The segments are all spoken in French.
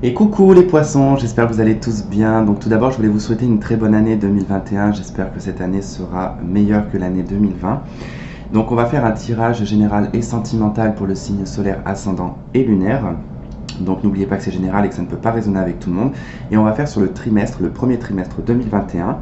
Et coucou les poissons, j'espère que vous allez tous bien. Donc tout d'abord, je voulais vous souhaiter une très bonne année 2021. J'espère que cette année sera meilleure que l'année 2020. Donc on va faire un tirage général et sentimental pour le signe solaire ascendant et lunaire. Donc n'oubliez pas que c'est général et que ça ne peut pas résonner avec tout le monde. Et on va faire sur le trimestre, le premier trimestre 2021.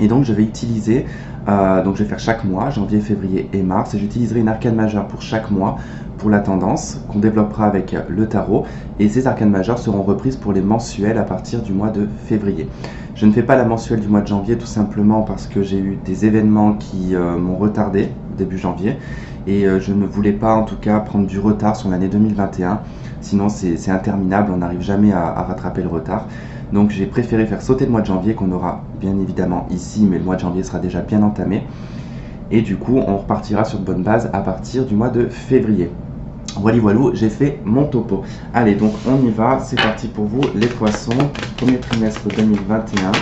Et donc je vais utiliser, donc je vais faire chaque mois, janvier, février et mars, et j'utiliserai une arcane majeure pour chaque mois pour la tendance qu'on développera avec le tarot. Et ces arcanes majeures seront reprises pour les mensuels à partir du mois de février. Je ne fais pas la mensuelle du mois de janvier tout simplement parce que j'ai eu des événements qui m'ont retardé début janvier. Et je ne voulais pas en tout cas prendre du retard sur l'année 2021. Sinon c'est interminable, on n'arrive jamais à rattraper le retard. Donc j'ai préféré faire sauter le mois de janvier qu'on aura bien évidemment ici, mais le mois de janvier sera déjà bien entamé. Et du coup, on repartira sur de bonnes bases à partir du mois de février. Voilà, voilou, j'ai fait mon topo. Allez, donc on y va, c'est parti pour vous les poissons. Premier trimestre 2021,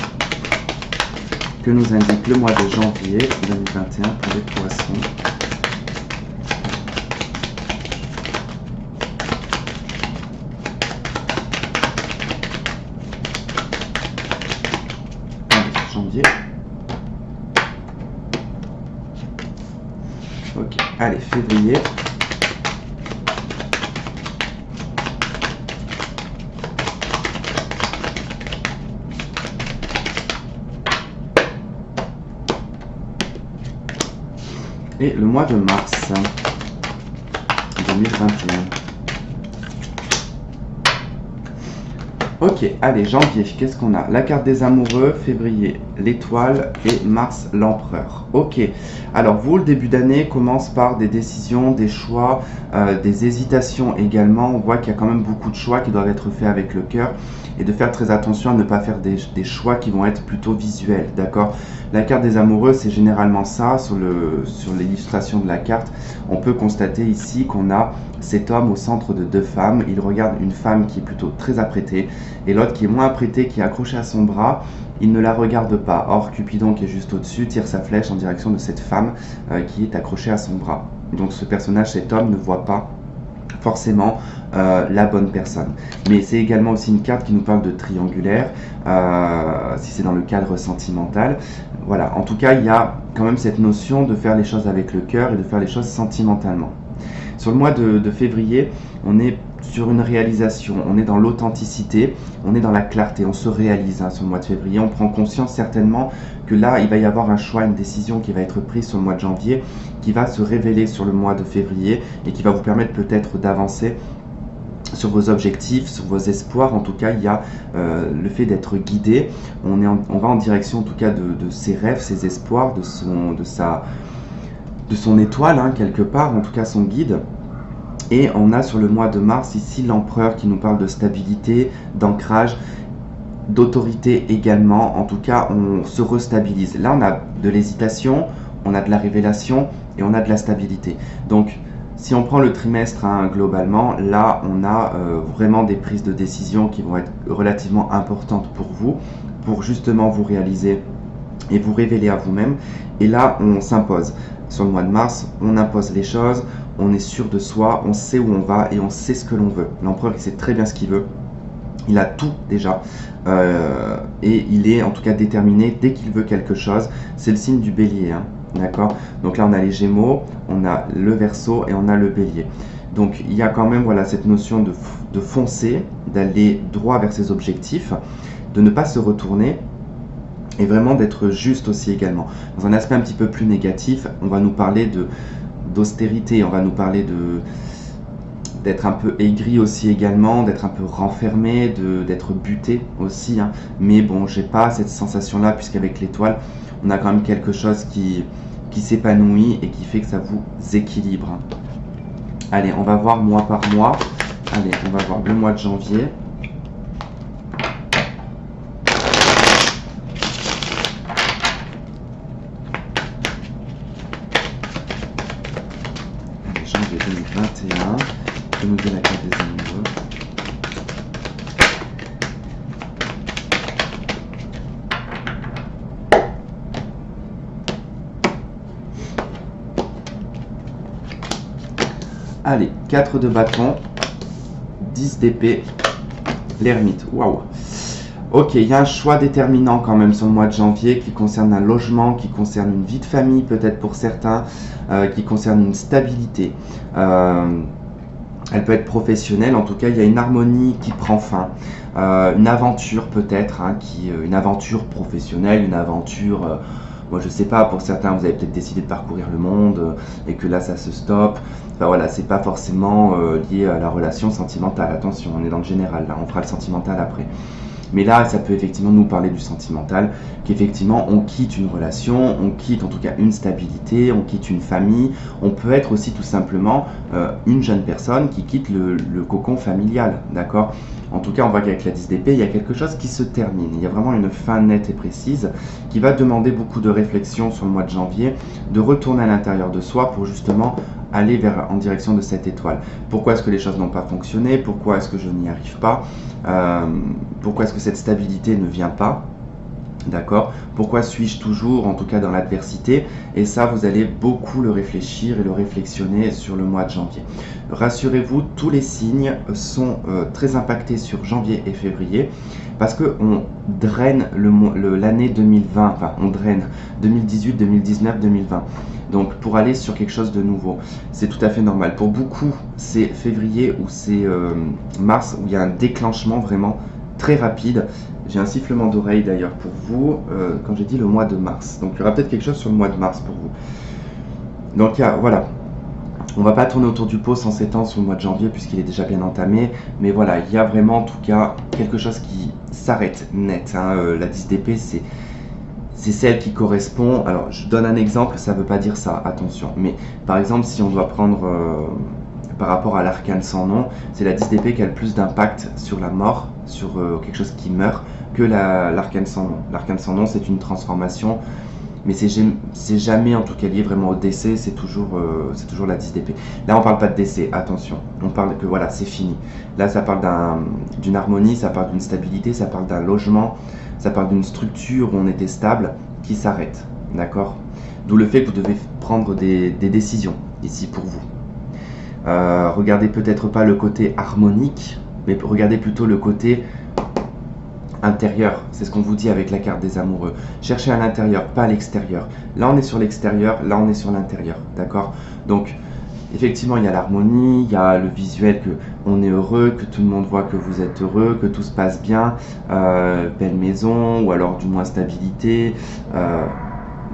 que nous indique le mois de janvier 2021 pour les poissons. Janvier. Ok, allez, février. Et le mois de mars 2021. Ok, allez, janvier, qu'est-ce qu'on a? La carte des amoureux, février, l'étoile et mars, l'empereur. Ok, alors vous, le début d'année commence par des décisions, des choix, des hésitations également. On voit qu'il y a quand même beaucoup de choix qui doivent être faits avec le cœur et de faire très attention à ne pas faire des choix qui vont être plutôt visuels, d'accord? La carte des amoureux, c'est généralement ça, sur l'illustration de la carte. On peut constater ici qu'on a cet homme au centre de deux femmes. Il regarde une femme qui est plutôt très apprêtée et l'autre qui est moins apprêtée, qui est accrochée à son bras. Il ne la regarde pas. Or, Cupidon, qui est juste au-dessus, tire sa flèche en direction de cette femme qui est accrochée à son bras. Donc ce personnage, cet homme, ne voit pas forcément la bonne personne. Mais c'est également aussi une carte qui nous parle de triangulaire, si c'est dans le cadre sentimental. Voilà, en tout cas, il y a quand même cette notion de faire les choses avec le cœur et de faire les choses sentimentalement. Sur le mois de février, on est sur une réalisation, on est dans l'authenticité, on est dans la clarté, on se réalise sur le mois de février, on prend conscience certainement que là, il va y avoir un choix, une décision qui va être prise sur le mois de janvier, qui va se révéler sur le mois de février et qui va vous permettre peut-être d'avancer sur vos objectifs, sur vos espoirs. En tout cas, il y a le fait d'être guidé, on va en direction en tout cas de ses rêves, ses espoirs, de son étoile, quelque part, en tout cas son guide. Et on a sur le mois de mars ici l'empereur qui nous parle de stabilité, d'ancrage, d'autorité également. En tout cas, on se restabilise. Là, on a de l'hésitation, on a de la révélation et on a de la stabilité. Donc, si on prend le trimestre globalement, là, on a vraiment des prises de décision qui vont être relativement importantes pour vous, pour justement vous réaliser et vous révéler à vous-même. Et là, on s'impose. Sur le mois de mars, on impose les choses, on est sûr de soi, on sait où on va et on sait ce que l'on veut. L'empereur, il sait très bien ce qu'il veut. Il a tout déjà et il est en tout cas déterminé dès qu'il veut quelque chose. C'est le signe du bélier, d'accord? Donc là, on a les gémeaux, on a le verseau et on a le bélier. Donc il y a quand même voilà, cette notion de foncer, d'aller droit vers ses objectifs, de ne pas se retourner. Et vraiment d'être juste aussi également. Dans un aspect un petit peu plus négatif, on va nous parler d'austérité, on va nous parler d'être un peu aigri aussi également, d'être un peu renfermé, d'être buté aussi. Mais bon, j'ai pas cette sensation-là, puisqu'avec l'étoile, on a quand même quelque chose qui s'épanouit et qui fait que ça vous équilibre. Allez, on va voir mois par mois. Allez, on va voir le mois de janvier. Janvier 2021, que nous dit la carte des amoureux. Allez, 4 de bâton, 10 d'épée L'ermite, waouh. Ok, il y a un choix déterminant quand même sur le mois de janvier qui concerne un logement, qui concerne une vie de famille peut-être pour certains, qui concerne une stabilité. Elle peut être professionnelle, en tout cas il y a une harmonie qui prend fin. Une aventure peut-être, hein, une aventure professionnelle, une aventure, moi je sais pas, pour certains vous avez peut-être décidé de parcourir le monde et que là ça se stoppe. Enfin voilà, c'est pas forcément lié à la relation sentimentale, attention, on est dans le général là, on fera le sentimental après. Mais là, ça peut effectivement nous parler du sentimental, qu'effectivement, on quitte une relation, on quitte en tout cas une stabilité, on quitte une famille. On peut être aussi tout simplement une jeune personne qui quitte le cocon familial, d'accord? En tout cas, on voit qu'avec la 10 d'épée, il y a quelque chose qui se termine. Il y a vraiment une fin nette et précise qui va demander beaucoup de réflexion sur le mois de janvier, de retourner à l'intérieur de soi pour justement aller en direction de cette étoile. Pourquoi est-ce que les choses n'ont pas fonctionné? Pourquoi est-ce que je n'y arrive pas? Pourquoi est-ce que cette stabilité ne vient pas? D'accord? Pourquoi suis-je toujours, en tout cas dans l'adversité? Et ça, vous allez beaucoup le réfléchir et le réflexionner sur le mois de janvier. Rassurez-vous, tous les signes sont très impactés sur janvier et février parce qu'on draine l'année 2020, enfin on draine 2018, 2019, 2020. Donc pour aller sur quelque chose de nouveau, c'est tout à fait normal. Pour beaucoup, c'est février ou c'est mars où il y a un déclenchement vraiment très rapide. J'ai un sifflement d'oreille d'ailleurs pour vous quand j'ai dit le mois de mars. Donc il y aura peut-être quelque chose sur le mois de mars pour vous. Donc voilà, on va pas tourner autour du pot sans s'étendre sur le mois de janvier puisqu'il est déjà bien entamé. Mais voilà, il y a vraiment en tout cas quelque chose qui s'arrête net. Hein. La 10 d'épée, c'est celle qui correspond. Alors je donne un exemple, ça ne veut pas dire ça, attention. Mais par exemple, si on doit prendre par rapport à l'arcane sans nom, c'est la 10 d'épée qui a le plus d'impact sur la mort, sur quelque chose qui meurt, que l'arcane sans nom. L'arcane sans nom, c'est une transformation, mais c'est jamais en tout cas lié vraiment au décès, c'est toujours la 10 d'épée. Là, on parle pas de décès, attention. On parle que voilà, c'est fini. Là, ça parle d'une harmonie, ça parle d'une stabilité, ça parle d'un logement, ça parle d'une structure où on était stable qui s'arrête, d'accord? D'où le fait que vous devez prendre des décisions ici pour vous. Regardez peut-être pas le côté harmonique, mais regardez plutôt le côté intérieur. C'est ce qu'on vous dit avec la carte des amoureux. Cherchez à l'intérieur, pas à l'extérieur. Là, on est sur l'extérieur, là, on est sur l'intérieur, d'accord? Donc, effectivement, il y a l'harmonie, il y a le visuel que on est heureux, que tout le monde voit que vous êtes heureux, que tout se passe bien, belle maison, ou alors du moins stabilité.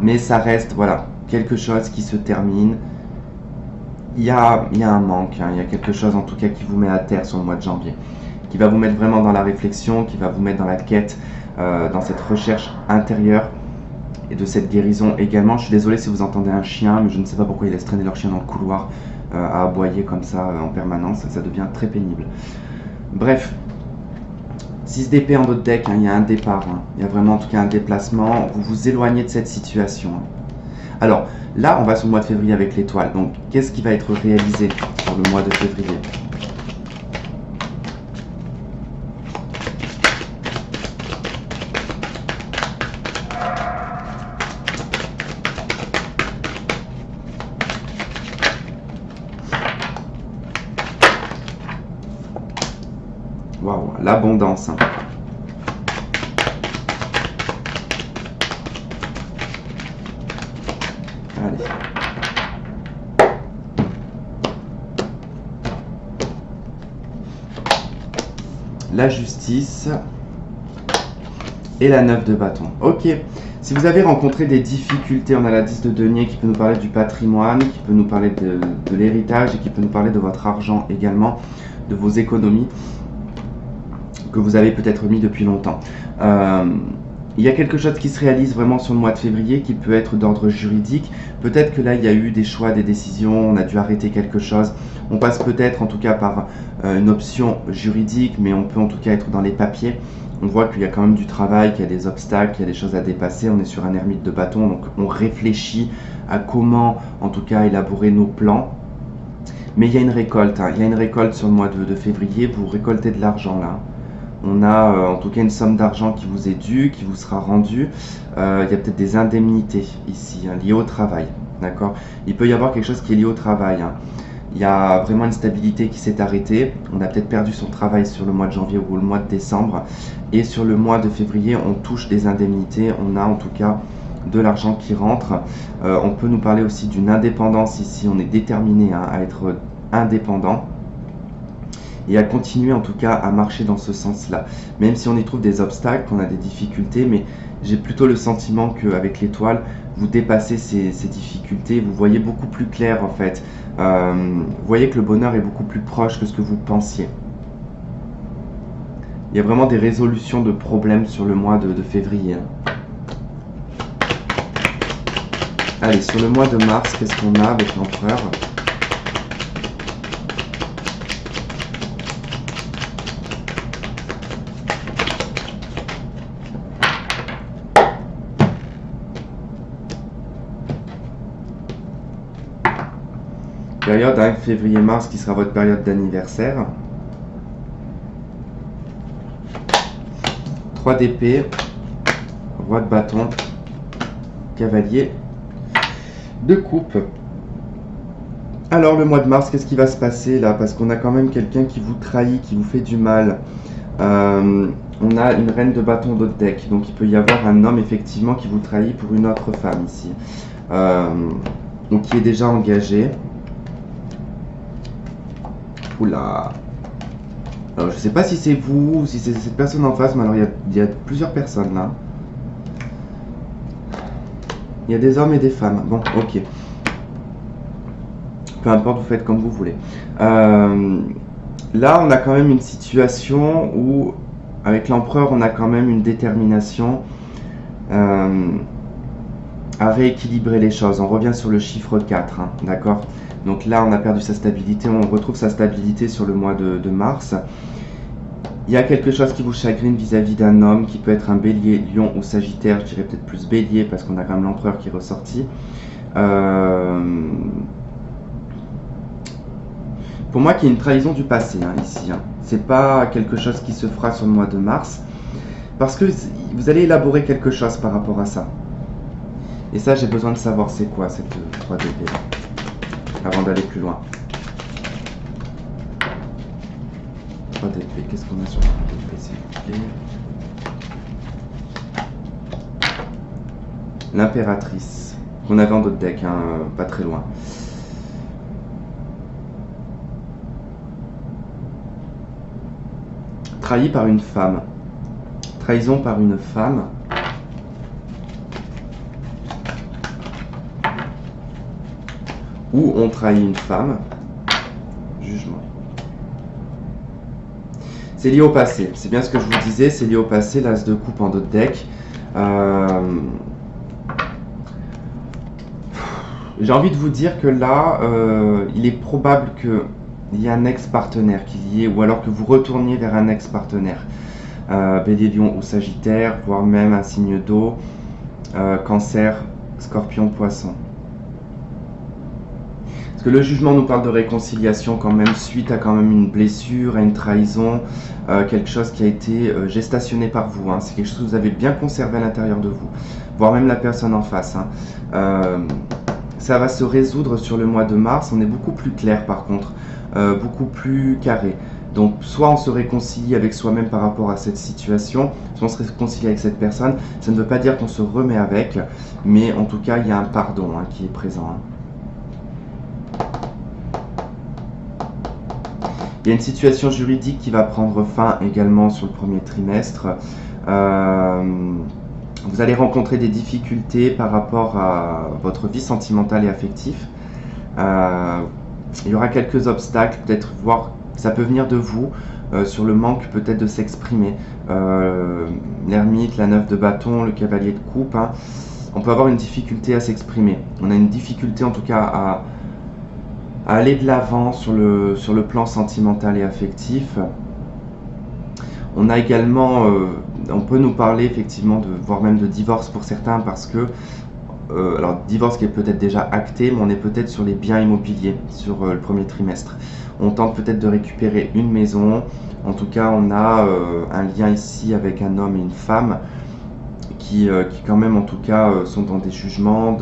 Mais ça reste, voilà, quelque chose qui se termine. Il y a un manque, hein, il y a quelque chose en tout cas qui vous met à terre sur le mois de janvier, qui va vous mettre vraiment dans la réflexion, qui va vous mettre dans la quête, dans cette recherche intérieure et de cette guérison également. Je suis désolé si vous entendez un chien, mais je ne sais pas pourquoi ils laissent traîner leur chien dans le couloir à aboyer comme ça en permanence, ça devient très pénible. Bref, 6 d'épée en votre deck, hein, il y a un départ, hein, il y a vraiment en tout cas un déplacement, vous vous éloignez de cette situation. Hein. Alors là, on va sur le mois de février avec l'étoile, donc qu'est-ce qui va être réalisé sur le mois de février ? Waouh, l'abondance. Hein. Allez. La justice et la 9 de bâton. Ok. Si vous avez rencontré des difficultés, on a la 10 de denier qui peut nous parler du patrimoine, qui peut nous parler de l'héritage et qui peut nous parler de votre argent également, de vos économies que vous avez peut-être mis depuis longtemps. Il y a quelque chose qui se réalise vraiment sur le mois de février qui peut être d'ordre juridique. Peut-être que là, il y a eu des choix, des décisions, on a dû arrêter quelque chose. On passe peut-être en tout cas par une option juridique, mais on peut en tout cas être dans les papiers. On voit qu'il y a quand même du travail, qu'il y a des obstacles, qu'il y a des choses à dépasser. On est sur un ermite de bâton, donc on réfléchit à comment en tout cas élaborer nos plans. Mais il y a une récolte, hein. Il y a une récolte sur le mois de février, vous récoltez de l'argent là. On a en tout cas une somme d'argent qui vous est due, qui vous sera rendue. Il y a peut-être des indemnités ici, hein, liées au travail. D'accord ? Il peut y avoir quelque chose qui est lié au travail. Hein. Il y a vraiment une stabilité qui s'est arrêtée. On a peut-être perdu son travail sur le mois de janvier ou le mois de décembre. Et sur le mois de février, on touche des indemnités. On a en tout cas de l'argent qui rentre. On peut nous parler aussi d'une indépendance ici. On est déterminé à être indépendant et à continuer en tout cas à marcher dans ce sens-là. Même si on y trouve des obstacles, qu'on a des difficultés, mais j'ai plutôt le sentiment qu'avec l'étoile, vous dépassez ces difficultés, vous voyez beaucoup plus clair en fait. Vous voyez que le bonheur est beaucoup plus proche que ce que vous pensiez. Il y a vraiment des résolutions de problèmes sur le mois de février. Allez, sur le mois de mars, qu'est-ce qu'on a avec l'empereur ? Période février-mars qui sera votre période d'anniversaire. 3 d'épée, roi de bâton, cavalier de coupe. Alors le mois de mars, qu'est-ce qui va se passer là? Parce qu'on a quand même quelqu'un qui vous trahit, qui vous fait du mal. On a une reine de bâton d'autre deck, donc il peut y avoir un homme effectivement qui vous trahit pour une autre femme ici. Donc qui est déjà engagé. Oula. Alors je sais pas si c'est vous ou si c'est cette personne en face, mais alors il y a plusieurs personnes là. Il y a des hommes et des femmes. Bon, ok. Peu importe, vous faites comme vous voulez. Là, on a quand même une situation où, avec l'empereur, on a quand même une détermination à rééquilibrer les choses. On revient sur le chiffre 4, hein, d'accord? Donc là, on a perdu sa stabilité, on retrouve sa stabilité sur le mois de mars. Il y a quelque chose qui vous chagrine vis-à-vis d'un homme, qui peut être un bélier, lion ou sagittaire. Je dirais peut-être plus bélier, parce qu'on a quand même l'empereur qui est ressorti. Pour moi, qu'il y a une trahison du passé, hein, ici. Hein. C'est pas quelque chose qui se fera sur le mois de mars, parce que vous allez élaborer quelque chose par rapport à ça. Et ça, j'ai besoin de savoir c'est quoi cette 3 d'épée, avant d'aller plus loin. 3 d'épée, qu'est-ce qu'on a sur 3 d'épée, s'il vous plaît? L'impératrice, qu'on avait en d'autres decks, hein, pas très loin. Trahi par une femme. Trahison par une femme. Ou on trahit une femme. Jugement. C'est lié au passé. C'est bien ce que je vous disais, c'est lié au passé, l'as de coupe en d'autres decks. J'ai envie de vous dire que là, il est probable qu'il y ait un ex-partenaire qui y est, ou alors que vous retourniez vers un ex-partenaire. Bélier, lion ou sagittaire, voire même un signe d'eau, cancer, scorpion, poisson. Parce que le jugement nous parle de réconciliation quand même, suite à quand même une blessure, à une trahison, quelque chose qui a été gestationné par vous. Hein. C'est quelque chose que vous avez bien conservé à l'intérieur de vous, voire même la personne en face. Hein. Ça va se résoudre sur le mois de mars, on est beaucoup plus clair par contre, beaucoup plus carré. Donc soit on se réconcilie avec soi-même par rapport à cette situation, soit on se réconcilie avec cette personne. Ça ne veut pas dire qu'on se remet avec, mais en tout cas il y a un pardon hein, qui est présent. Hein. Il y a une situation juridique qui va prendre fin également sur le premier trimestre. Vous allez rencontrer des difficultés par rapport à votre vie sentimentale et affective. Il y aura quelques obstacles, peut-être voir, ça peut venir de vous, sur le manque peut-être de s'exprimer. L'ermite, la 9 de bâton, le cavalier de coupe, hein. On peut avoir une difficulté à s'exprimer. On a une difficulté en tout cas à aller de l'avant sur le plan sentimental et affectif. On a également, on peut nous parler effectivement voire même de divorce pour certains parce que, alors divorce qui est peut-être déjà acté, mais on est peut-être sur les biens immobiliers sur le premier trimestre. On tente peut-être de récupérer une maison, en tout cas on a un lien ici avec un homme et une femme qui quand même en tout cas sont dans des jugements,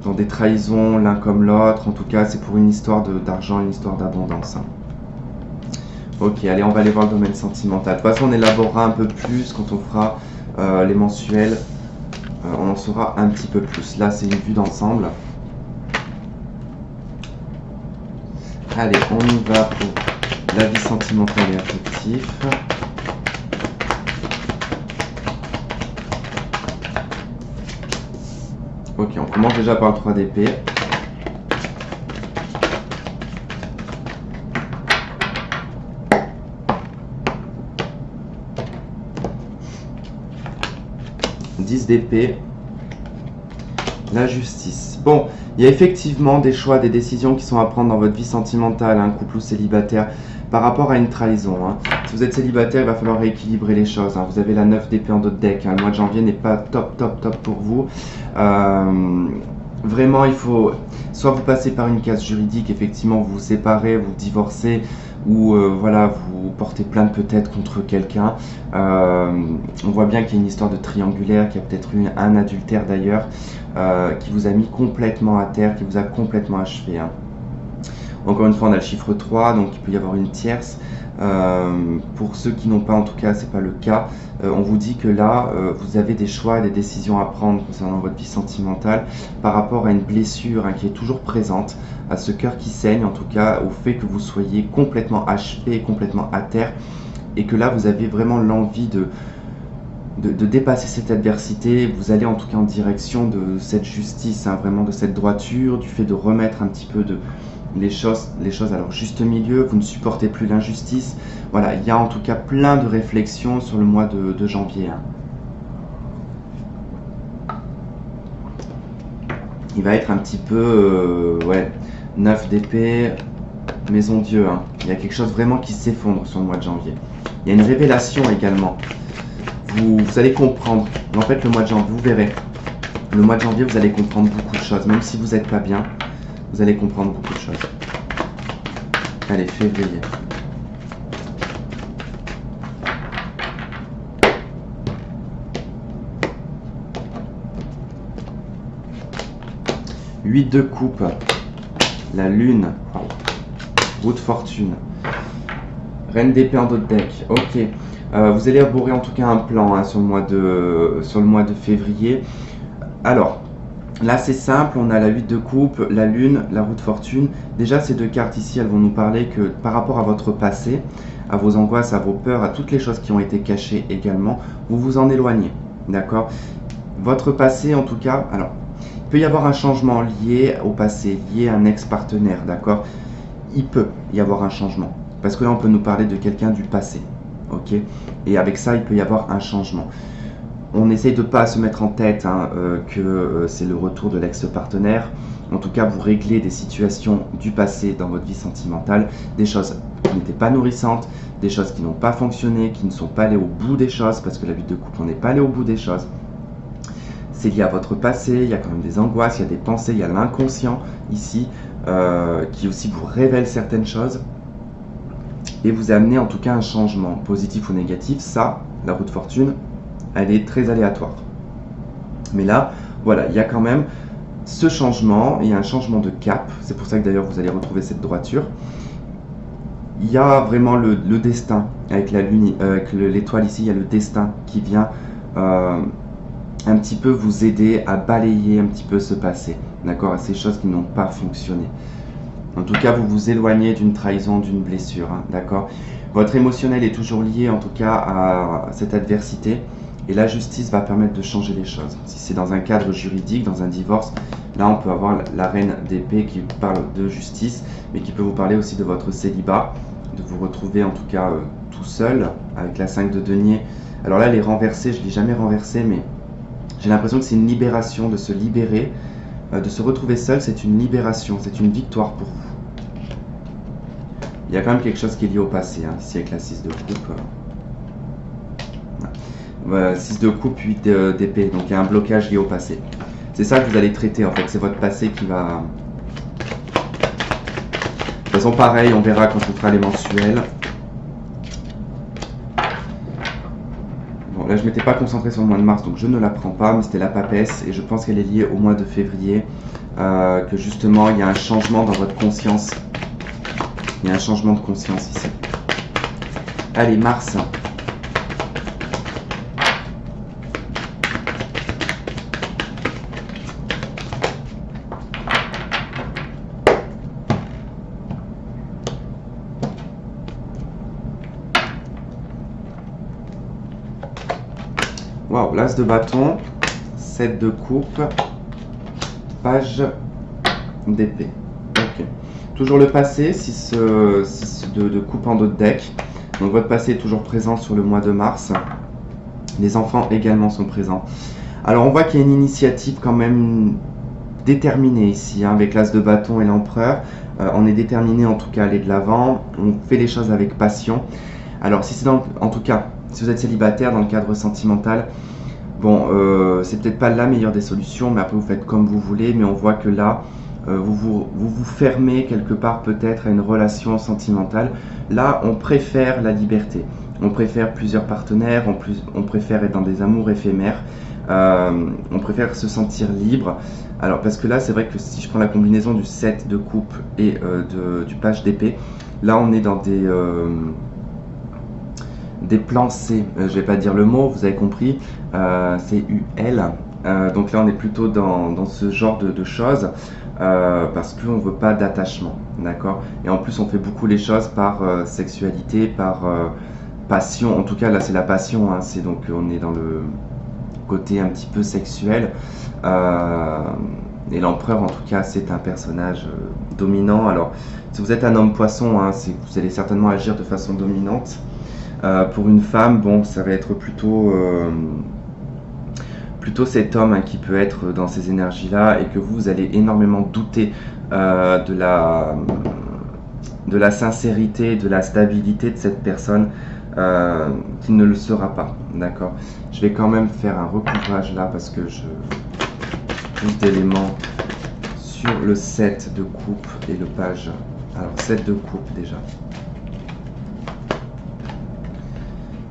dans des trahisons l'un comme l'autre. En tout cas, c'est pour une histoire d'argent, une histoire d'abondance. Hein. Ok, allez, on va aller voir le domaine sentimental. De toute façon, on élaborera un peu plus quand on fera les mensuels. On en saura un petit peu plus. Là, c'est une vue d'ensemble. Allez, on y va pour la vie sentimentale et affective. Ok, on commence déjà par le 3 d'épée. D'épée, la justice. Bon, il y a effectivement des choix, des décisions qui sont à prendre dans votre vie sentimentale, un couple ou célibataire, par rapport à une trahison. Hein. Si vous êtes célibataire, il va falloir rééquilibrer les choses. Hein. Vous avez la 9 d'épée en d'autres deck. Hein. Le mois de janvier n'est pas top pour vous. Vraiment, il faut soit vous passez par une case juridique, effectivement, vous vous séparez, vous divorcez, ou voilà, vous portez plainte peut-être contre quelqu'un. On voit bien qu'il y a une histoire de triangulaire, qu'il y a peut-être eu un adultère d'ailleurs, qui vous a mis complètement à terre, qui vous a complètement achevé. Hein. Encore une fois, on a le chiffre 3, donc il peut y avoir une tierce. Pour ceux qui n'ont pas, en tout cas, c'est pas le cas, on vous dit que là, vous avez des choix et des décisions à prendre concernant votre vie sentimentale par rapport à une blessure hein, qui est toujours présente, à ce cœur qui saigne, en tout cas, au fait que vous soyez complètement achevé, complètement à terre, et que là, vous avez vraiment l'envie de dépasser cette adversité. Vous allez en tout cas en direction de cette justice, hein, vraiment de cette droiture, du fait de remettre un petit peu les choses à leur juste milieu. Vous ne supportez plus l'injustice. Voilà, il y a en tout cas plein de réflexions sur le mois de janvier. Hein. Il va être un petit peu, ouais, 9 d'épée, maison Dieu. Hein. Il y a quelque chose vraiment qui s'effondre sur le mois de janvier. Il y a une révélation également. Vous allez comprendre. En fait, le mois de janvier, vous verrez. Le mois de janvier, vous allez comprendre beaucoup de choses. Même si vous n'êtes pas bien, vous allez comprendre beaucoup de choses. Allez, février. Huit de coupe. La lune. Roue de fortune. Reine d'épée en d'autres deck. Ok. Vous allez élaborer en tout cas un plan hein, sur le mois de février. Alors, là c'est simple, on a la 8 de coupe, la lune, la roue de fortune. Déjà ces deux cartes ici, elles vont nous parler que par rapport à votre passé, à vos angoisses, à vos peurs, à toutes les choses qui ont été cachées également, vous vous en éloignez. D'accord? Votre passé en tout cas, alors, il peut y avoir un changement lié au passé, lié à un ex-partenaire, d'accord? Il peut y avoir un changement. Parce que là on peut nous parler de quelqu'un du passé. Ok, et avec ça, il peut y avoir un changement. On essaye de ne pas se mettre en tête hein, que c'est le retour de l'ex-partenaire. En tout cas, vous réglez des situations du passé dans votre vie sentimentale, des choses qui n'étaient pas nourrissantes, des choses qui n'ont pas fonctionné, qui ne sont pas allées au bout des choses, parce que la vie de couple, on n'est pas allé au bout des choses. C'est lié à votre passé, il y a quand même des angoisses, il y a des pensées, il y a l'inconscient ici, qui aussi vous révèle certaines choses. Et vous amenez en tout cas un changement, positif ou négatif. Ça, la roue de fortune, elle est très aléatoire. Mais là, voilà, il y a quand même ce changement, il y a un changement de cap. C'est pour ça que d'ailleurs vous allez retrouver cette droiture. Il y a vraiment le destin, avec la lune, avec l'étoile ici, il y a le destin qui vient un petit peu vous aider à balayer un petit peu ce passé, d'accord, à ces choses qui n'ont pas fonctionné. En tout cas, vous vous éloignez d'une trahison, d'une blessure, hein, d'accord? Votre émotionnel est toujours lié, en tout cas, à cette adversité. Et la justice va permettre de changer les choses. Si c'est dans un cadre juridique, dans un divorce, là, on peut avoir la reine d'épée qui parle de justice, mais qui peut vous parler aussi de votre célibat, de vous retrouver, en tout cas, tout seul, avec la 5 de denier. Alors là, elle est renversée, je ne l'ai jamais renversée, mais j'ai l'impression que c'est une libération, de se libérer. De se retrouver seul, c'est une libération, c'est une victoire pour vous. Il y a quand même quelque chose qui est lié au passé, hein, ici avec la 6 de coupe. 6 de coupe, 8 d'épée, donc il y a un blocage lié au passé. C'est ça que vous allez traiter en fait, c'est votre passé qui va... De toute façon pareil, on verra quand on fera les mensuels. Bon, là je m'étais pas concentré sur le mois de mars, donc je ne la prends pas, mais c'était la papesse, et je pense qu'elle est liée au mois de février. que justement il y a un changement dans votre conscience. Il y a un changement de conscience ici. Allez, Mars. Waouh, l'as de bâton, 7 de coupe, page d'épée. Ok. Toujours le passé, 6 de coupe en dos de deck. Donc votre passé est toujours présent sur le mois de mars. Les enfants également sont présents. Alors on voit qu'il y a une initiative quand même déterminée ici, hein, avec l'as de bâton et l'empereur. On est déterminé en tout cas à aller de l'avant. On fait les choses avec passion. Alors si c'est en tout cas, si vous êtes célibataire dans le cadre sentimental, bon, c'est peut-être pas la meilleure des solutions, mais après vous faites comme vous voulez. Mais on voit que là, vous fermez quelque part peut-être à une relation sentimentale. Là, on préfère la liberté. On préfère plusieurs partenaires, on préfère être dans des amours éphémères. On préfère se sentir libre. Alors, parce que là, c'est vrai que si je prends la combinaison du 7 de coupe et du page d'épée, là, on est dans des plans C. Je vais pas dire le mot, vous avez compris. C-U-L. Donc là, on est plutôt dans ce genre de choses. Parce qu'on ne veut pas d'attachement, d'accord. Et en plus, on fait beaucoup les choses par sexualité, par passion. En tout cas, là, c'est la passion. Hein. C'est donc, on est dans le côté un petit peu sexuel. Et l'empereur, en tout cas, c'est un personnage dominant. Alors, si vous êtes un homme poisson, hein, vous allez certainement agir de façon dominante. Pour une femme, bon, ça va être plutôt cet homme, hein, qui peut être dans ces énergies-là, et que vous allez énormément douter de la sincérité, de la stabilité de cette personne, qui ne le sera pas, d'accord. Je vais quand même faire un recouvrage là, parce que je plus d'éléments sur le 7 de coupe et le page. Alors 7 de coupe déjà.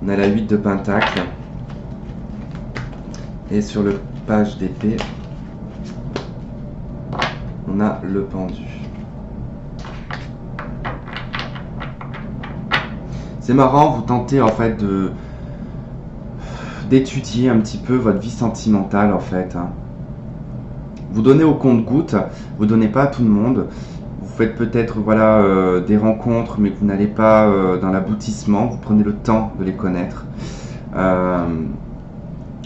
On a la 8 de pentacle. Et sur le page d'épée, on a le pendu. C'est marrant, vous tentez en fait d'étudier un petit peu votre vie sentimentale en fait. Hein. Vous donnez au compte-gouttes, vous donnez pas à tout le monde. Vous faites peut-être voilà, des rencontres, mais que vous n'allez pas dans l'aboutissement. Vous prenez le temps de les connaître.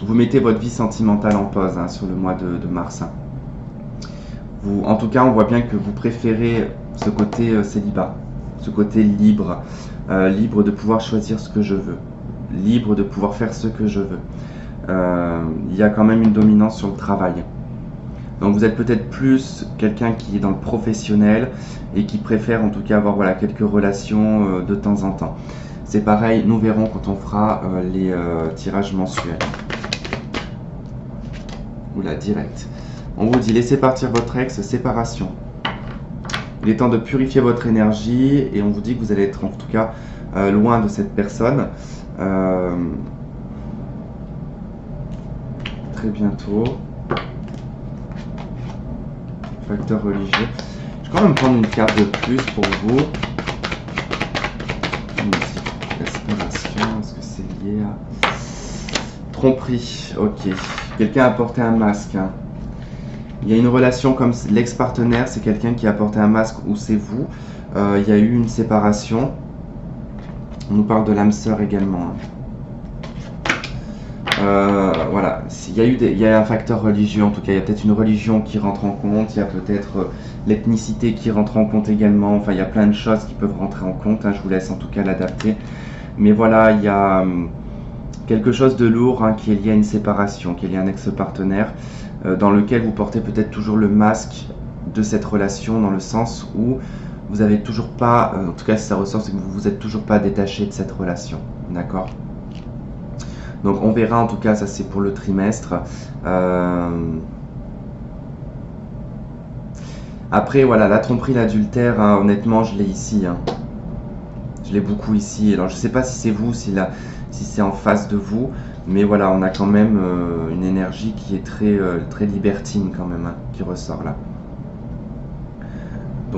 Vous mettez votre vie sentimentale en pause, hein, sur le mois de mars. Hein. En tout cas, on voit bien que vous préférez ce côté célibat, ce côté libre, libre de pouvoir choisir ce que je veux, libre de pouvoir faire ce que je veux. Il y a quand même une dominance sur le travail. Donc vous êtes peut-être plus quelqu'un qui est dans le professionnel et qui préfère en tout cas avoir voilà, quelques relations de temps en temps. C'est pareil, nous verrons quand on fera les tirages mensuels. Oula, direct. On vous dit laissez partir votre ex, séparation. Il est temps de purifier votre énergie et on vous dit que vous allez être en tout cas loin de cette personne très bientôt. Facteur religieux. Je vais quand même prendre une carte de plus pour vous. Respiration, est-ce que c'est lié à tromperie? Ok. Quelqu'un a porté un masque. Hein. Il y a une relation comme l'ex-partenaire, c'est quelqu'un qui a porté un masque ou c'est vous. Il y a eu une séparation. On nous parle de l'âme sœur également. Hein. Voilà, il y a un facteur religieux en tout cas, il y a peut-être une religion qui rentre en compte, il y a peut-être l'ethnicité qui rentre en compte également, enfin il y a plein de choses qui peuvent rentrer en compte, hein, je vous laisse en tout cas l'adapter. Mais voilà, il y a quelque chose de lourd, hein, qui est lié à une séparation, qui est lié à un ex-partenaire, dans lequel vous portez peut-être toujours le masque de cette relation, dans le sens où vous n'avez toujours pas, en tout cas si ça ressort, c'est que vous vous êtes toujours pas détaché de cette relation, d'accord ? Donc on verra, en tout cas, ça c'est pour le trimestre. Après, voilà, la tromperie, l'adultère, hein, honnêtement, je l'ai ici. Hein. Je l'ai beaucoup ici. Alors je sais pas si c'est vous, si c'est en face de vous, mais voilà, on a quand même une énergie qui est très libertine quand même, hein, qui ressort là.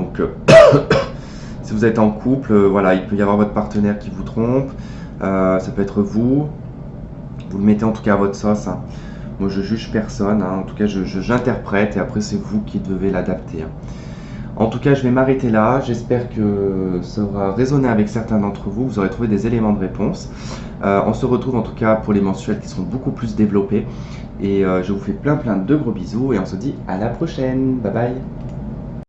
Donc, si vous êtes en couple, voilà, il peut y avoir votre partenaire qui vous trompe. Ça peut être vous. Vous le mettez en tout cas à votre sauce, hein. Moi, je juge personne, hein. En tout cas, j'interprète et après, c'est vous qui devez l'adapter, hein. En tout cas, je vais m'arrêter là. J'espère que ça aura résonné avec certains d'entre vous. Vous aurez trouvé des éléments de réponse. On se retrouve en tout cas pour les mensuels qui seront beaucoup plus développés. Et je vous fais plein de gros bisous et on se dit à la prochaine. Bye bye.